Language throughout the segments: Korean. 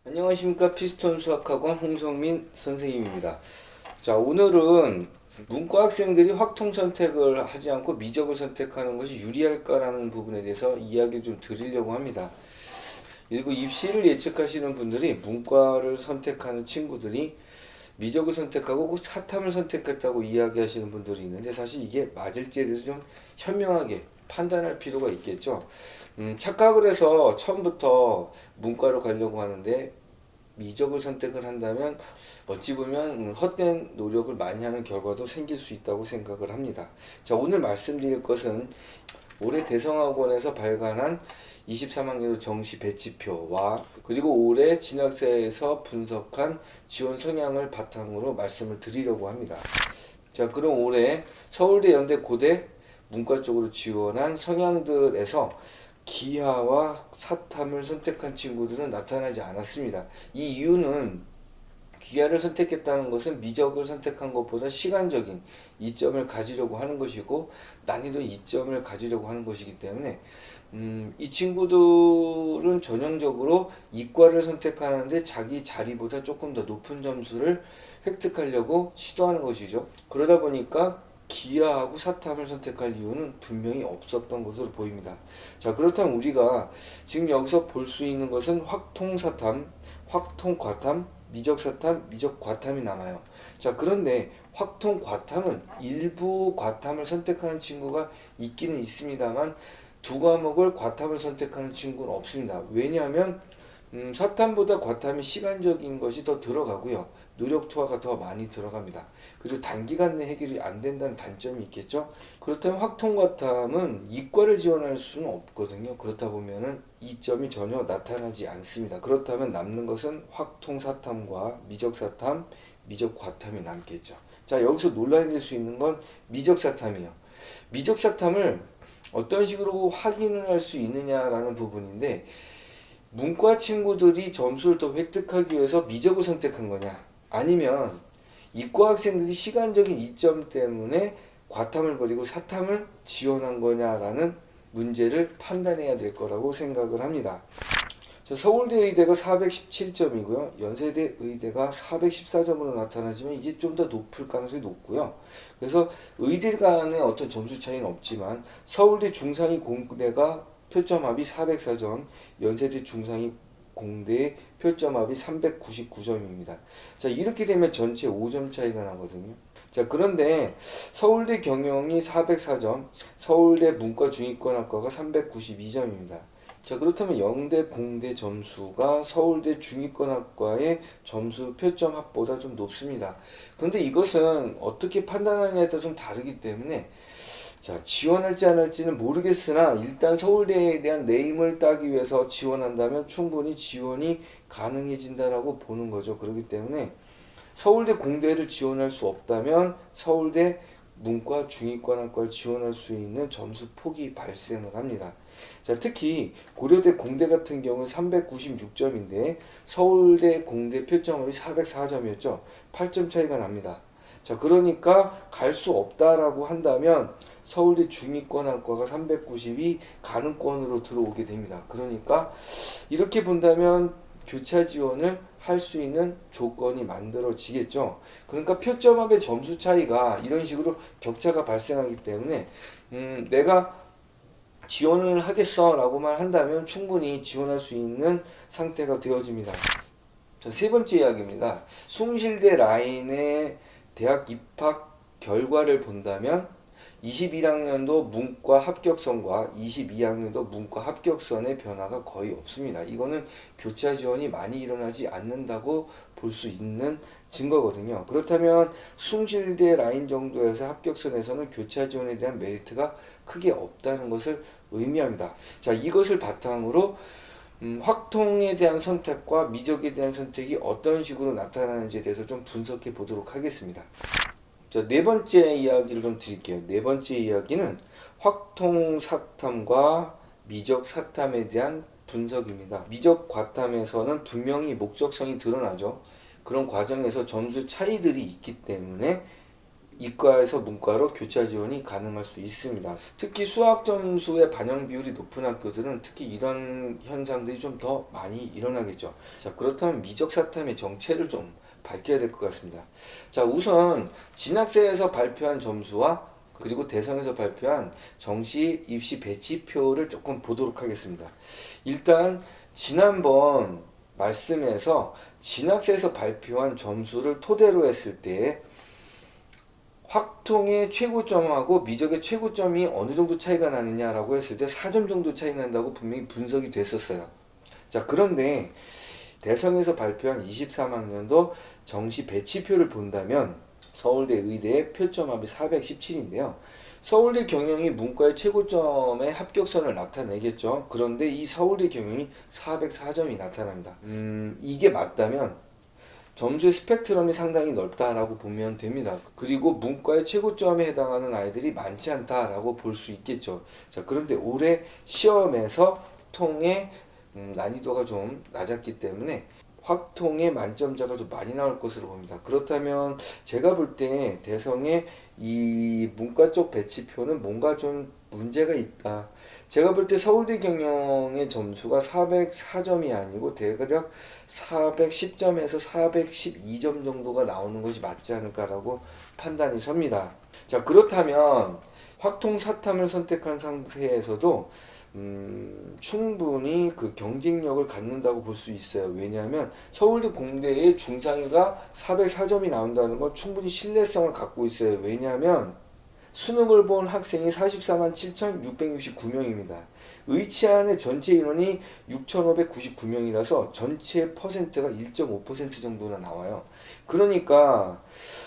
안녕하십니까. 피스톤 수학학원 홍성민 선생님입니다. 자, 오늘은 문과 학생들이 확통 선택을 하지 않고 미적을 선택하는 것이 유리할까라는 부분에 대해서 이야기를 좀 드리려고 합니다. 일부 입시를 예측하시는 분들이 문과를 선택하는 친구들이 미적을 선택하고 꼭 사탐을 선택했다고 이야기하시는 분들이 있는데, 사실 이게 맞을지에 대해서 좀 현명하게 판단할 필요가 있겠죠. 착각을 해서 처음부터 문과로 가려고 하는데 미적을 선택을 한다면 어찌 보면 헛된 노력을 많이 하는 결과도 생길 수 있다고 생각을 합니다. 자, 오늘 말씀드릴 것은 올해 대성학원에서 발간한 23학년도 정시 배치표와 그리고 올해 진학사에서 분석한 지원 성향을 바탕으로 말씀을 드리려고 합니다. 자, 그럼 올해 서울대, 연대, 고대 문과 쪽으로 지원한 성향들에서 기하와 사탐을 선택한 친구들은 나타나지 않았습니다. 이 이유는 기하를 선택했다는 것은 미적을 선택한 것보다 시간적인 이점을 가지려고 하는 것이고 난이도 이점을 가지려고 하는 것이기 때문에 이 친구들은 전형적으로 이과를 선택하는데 자기 자리보다 조금 더 높은 점수를 획득하려고 시도하는 것이죠. 그러다 보니까 기하하고 사탐을 선택할 이유는 분명히 없었던 것으로 보입니다. 자, 그렇다면 우리가 지금 여기서 볼 수 있는 것은 확통사탐, 확통과탐, 미적사탐, 미적과탐이 남아요. 자, 그런데 확통과탐은 일부 과탐을 선택하는 친구가 있기는 있습니다만 두 과목을 과탐을 선택하는 친구는 없습니다. 왜냐하면 사탐보다 과탐이 시간적인 것이 더 들어가고요. 노력 투하가 더 많이 들어갑니다. 그리고 단기간 내 해결이 안 된다는 단점이 있겠죠. 그렇다면 확통과탐은 이과를 지원할 수는 없거든요. 그렇다 보면은 이점이 전혀 나타나지 않습니다. 그렇다면 남는 것은 확통사탐과 미적사탐, 미적과탐이 남겠죠. 자, 여기서 논란이 될 수 있는 건 미적사탐이에요. 미적사탐을 어떤 식으로 확인을 할 수 있느냐라는 부분인데, 문과 친구들이 점수를 더 획득하기 위해서 미적을 선택한 거냐, 아니면 이과 학생들이 시간적인 이점 때문에 과탐을 버리고 사탐을 지원한 거냐라는 문제를 판단해야 될 거라고 생각을 합니다. 서울대 의대가 417점이고요. 연세대 의대가 414점으로 나타나지만 이게 좀 더 높을 가능성이 높고요. 그래서 의대 간의 어떤 점수 차이는 없지만 서울대 중상위 공대가 표점합이 404점, 연세대 중상위 공대의 표점합이 399점입니다. 자, 이렇게 되면 전체 5점 차이가 나거든요. 자, 그런데 서울대 경영이 404점, 서울대 문과 중위권학과가 392점입니다. 자, 그렇다면 영대, 공대 점수가 서울대 중위권학과의 점수 표점 합보다 좀 높습니다. 그런데 이것은 어떻게 판단하느냐에 따라 좀 다르기 때문에, 자, 지원할지 안 할지는 모르겠으나 일단 서울대에 대한 네임을 따기 위해서 지원한다면 충분히 지원이 가능해진다라고 보는 거죠. 그렇기 때문에 서울대 공대를 지원할 수 없다면 서울대 문과 중위권학과를 지원할 수 있는 점수 폭이 발생을 합니다. 자, 특히 고려대 공대 같은 경우는 396점인데 서울대 공대 표점이 404점이었죠. 8점 차이가 납니다. 자, 그러니까 갈 수 없다라고 한다면 서울대 중위권학과가 390이 가능권으로 들어오게 됩니다. 그러니까 이렇게 본다면 교차 지원을 할 수 있는 조건이 만들어지겠죠. 그러니까 표점합의 점수 차이가 이런 식으로 격차가 발생하기 때문에 내가 지원을 하겠어 라고만 한다면 충분히 지원할 수 있는 상태가 되어집니다. 자, 세 번째 이야기입니다. 숭실대 라인의 대학 입학 결과를 본다면 21학년도 문과 합격선과 22학년도 문과 합격선의 변화가 거의 없습니다. 이거는 교차 지원이 많이 일어나지 않는다고 볼 수 있는 증거거든요. 그렇다면 숭실대 라인 정도에서 합격선에서는 교차 지원에 대한 메리트가 크게 없다는 것을 의미합니다. 자, 이것을 바탕으로 확통에 대한 선택과 미적에 대한 선택이 어떤 식으로 나타나는지에 대해서 좀 분석해 보도록 하겠습니다. 자, 네 번째 이야기를 좀 드릴게요. 네 번째 이야기는 확통 사탐과 미적 사탐에 대한 분석입니다. 미적 과탐에서는 분명히 목적성이 드러나죠. 그런 과정에서 점수 차이들이 있기 때문에 이과에서 문과로 교차 지원이 가능할 수 있습니다. 특히 수학 점수의 반영 비율이 높은 학교들은 특히 이런 현상들이 좀 더 많이 일어나겠죠. 자, 그렇다면 미적 사탐의 정체를 좀 밝혀야 될 것 같습니다. 자, 우선 진학세에서 발표한 점수와 그리고 대성에서 발표한 정시 입시 배치표를 조금 보도록 하겠습니다. 일단 지난번 말씀에서 진학세에서 발표한 점수를 토대로 했을 때 확통의 최고점하고 미적의 최고점이 어느 정도 차이가 나느냐라고 했을 때 4점 정도 차이 난다고 분명히 분석이 됐었어요. 자, 그런데 대성에서 발표한 23학년도 정시 배치표를 본다면 서울대 의대의 표점합이 417인데요. 서울대 경영이 문과의 최고점의 합격선을 나타내겠죠. 그런데 이 서울대 경영이 404점이 나타납니다. 이게 맞다면 점수의 스펙트럼이 상당히 넓다라고 보면 됩니다. 그리고 문과의 최고점에 해당하는 아이들이 많지 않다라고 볼 수 있겠죠. 자, 그런데 올해 시험에서 통의 난이도가 좀 낮았기 때문에 확통의 만점자가 좀 많이 나올 것으로 봅니다. 그렇다면 제가 볼 때 대성의 이 문과 쪽 배치표는 뭔가 좀 문제가 있다. 제가 볼 때 서울대 경영의 점수가 404점이 아니고 대략 410점에서 412점 정도가 나오는 것이 맞지 않을까라고 판단이 섭니다. 자, 그렇다면 확통 사탐을 선택한 상태에서도 충분히 그 경쟁력을 갖는다고 볼 수 있어요. 왜냐하면 서울대 공대의 중상위가 404점이 나온다는 건 충분히 신뢰성을 갖고 있어요. 왜냐하면 수능을 본 학생이 44만 7,669명입니다. 의치안의 전체 인원이 6,599명이라서 전체 퍼센트가 1.5% 정도나 나와요. 그러니까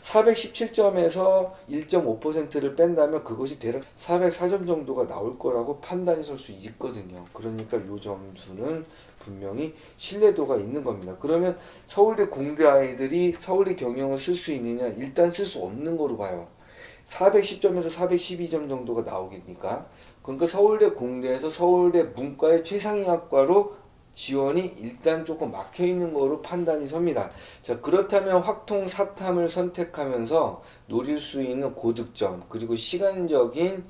417점에서 1.5%를 뺀다면 그것이 대략 404점 정도가 나올 거라고 판단이 설 수 있거든요. 그러니까 이 점수는 분명히 신뢰도가 있는 겁니다. 그러면 서울대 공대 아이들이 서울대 경영을 쓸 수 있느냐? 일단 쓸 수 없는 거로 봐요. 410점에서 412점 정도가 나오겠니까? 그러니까 서울대 공대에서 서울대 문과의 최상위 학과로 지원이 일단 조금 막혀 있는 거로 판단이 섭니다. 자, 그렇다면 확통 사탐을 선택하면서 노릴 수 있는 고득점, 그리고 시간적인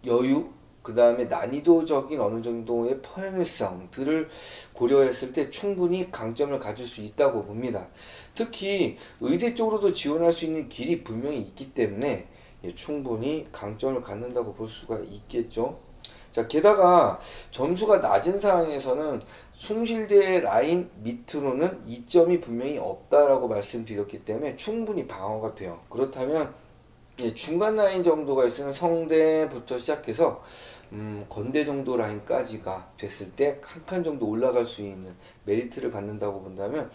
여유, 그 다음에 난이도적인 어느 정도의 편의성들을 고려했을 때 충분히 강점을 가질 수 있다고 봅니다. 특히 의대 쪽으로도 지원할 수 있는 길이 분명히 있기 때문에 충분히 강점을 갖는다고 볼 수가 있겠죠. 자, 게다가 점수가 낮은 상황에서는 숭실대 라인 밑으로는 이점이 분명히 없다라고 말씀드렸기 때문에 충분히 방어가 돼요. 그렇다면 중간 라인 정도가 있으면 성대부터 시작해서 건대 정도 라인까지가 됐을 때 한 칸 정도 올라갈 수 있는 메리트를 갖는다고 본다면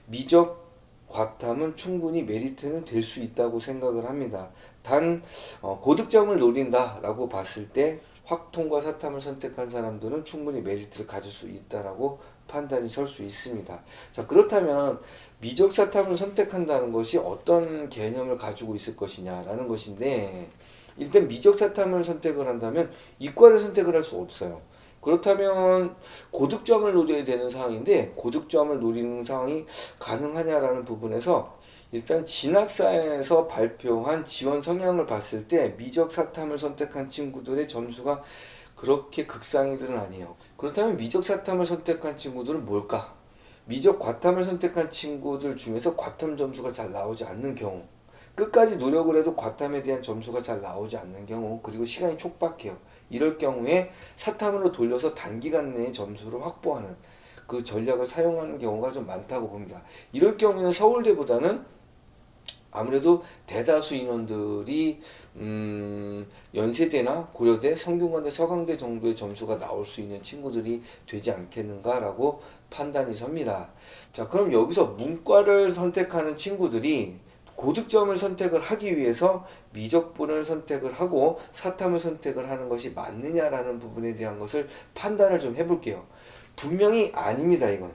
미적 과탐은 충분히 메리트는 될 수 있다고 생각을 합니다. 단 고득점을 노린다라고 봤을 때 확통과 사탐을 선택한 사람들은 충분히 메리트를 가질 수 있다라고 판단이 설 수 있습니다. 자, 그렇다면 미적 사탐을 선택한다는 것이 어떤 개념을 가지고 있을 것이냐라는 것인데, 일단 미적 사탐을 선택을 한다면 이과를 선택을 할 수 없어요. 그렇다면 고득점을 노려야 되는 상황인데 고득점을 노리는 상황이 가능하냐라는 부분에서 일단 진학사에서 발표한 지원 성향을 봤을 때 미적 사탐을 선택한 친구들의 점수가 그렇게 극상위들은 아니에요. 그렇다면 미적 사탐을 선택한 친구들은 뭘까? 미적 과탐을 선택한 친구들 중에서 과탐 점수가 잘 나오지 않는 경우, 끝까지 노력을 해도 과탐에 대한 점수가 잘 나오지 않는 경우, 그리고 시간이 촉박해요. 이럴 경우에 사탐으로 돌려서 단기간 내에 점수를 확보하는 그 전략을 사용하는 경우가 좀 많다고 봅니다. 이럴 경우에는 서울대보다는 아무래도 대다수 인원들이 연세대나 고려대, 성균관대, 서강대 정도의 점수가 나올 수 있는 친구들이 되지 않겠는가라고 판단이 섭니다. 자, 그럼 여기서 문과를 선택하는 친구들이 고득점을 선택을 하기 위해서 미적분을 선택을 하고 사탐을 선택을 하는 것이 맞느냐라는 부분에 대한 것을 판단을 좀 해볼게요. 분명히 아닙니다, 이건.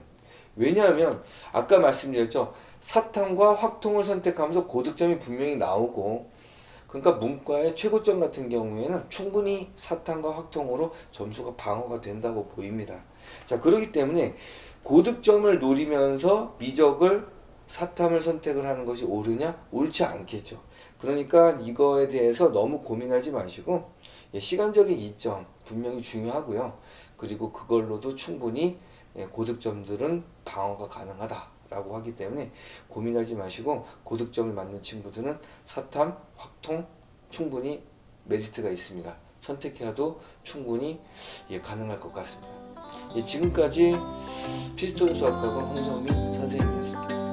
왜냐하면 아까 말씀드렸죠. 사탐과 확통을 선택하면서 고득점이 분명히 나오고, 그러니까 문과의 최고점 같은 경우에는 충분히 사탐과 확통으로 점수가 방어가 된다고 보입니다. 자, 그렇기 때문에 고득점을 노리면서 미적을 사탐을 선택을 하는 것이 옳으냐? 옳지 않겠죠. 그러니까 이거에 대해서 너무 고민하지 마시고 시간적인 이점 분명히 중요하고요. 그리고 그걸로도 충분히 고득점들은 방어가 가능하다라고 하기 때문에 고민하지 마시고 고득점을 맞는 친구들은 사탐, 확통 충분히 메리트가 있습니다. 선택해도 충분히 가능할 것 같습니다. 지금까지 피스톤 수학학원 홍성민 선생님이었습니다.